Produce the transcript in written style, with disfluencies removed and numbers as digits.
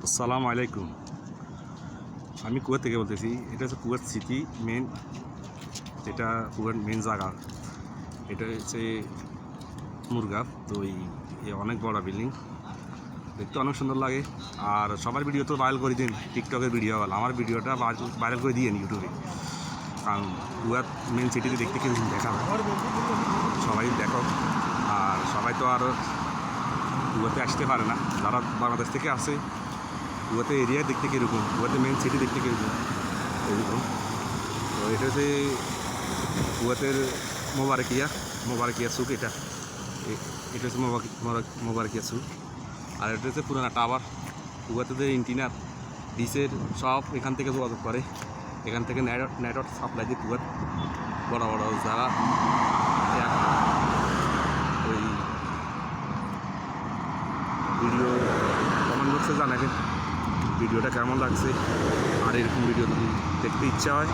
আসসালামু আলাইকুম। আমি কুয়েত থেকে বলতেছি। এটা হচ্ছে কুয়েত সিটি মেন, যেটা কুয়েত মেন জায়গা। এটা হচ্ছে মুরগাব। তো অনেক বড় বিল্ডিং, দেখতে অনেক সুন্দর লাগে। আর সবার ভিডিও তো ভাইরাল করে দিন, টিকটকের ভিডিও বল, আমার ভিডিওটা ভাইরাল করে দিয়েন ইউটিউবে। কারণ কুয়েত মেন সিটিতে দেখতে কিন্তু দেখা হয়, সবাই দেখো। আর সবাই তো আর কুয়েতে আসতে পারে না, যারা বাংলাদেশ থেকে আসে। কুয়েতে এরিয়া দেখতে কীরকম, কুয়েতে মেন সিটি দেখতে কীরকম এরকম। তো এটা হচ্ছে কুয়েতের মোবারকিয়া সুক। এটা হচ্ছে মোবারকিয়া সুক। আর এটা হচ্ছে পুরানা টাওয়ার। কুয়েতে যে ইন্টিনার ডিসের সব এখান থেকে যোগাযোগ করে, এখান থেকে নেটওয়ার্ক সাপ্লাই দিয়ে কুয়েত বড় বড় যারা ওই ভিডিও কমেন্ট বক্সে জানাবেন ভিডিওটা কেমন লাগছে। আর এরকম ভিডিও যদি দেখতে ইচ্ছা হয়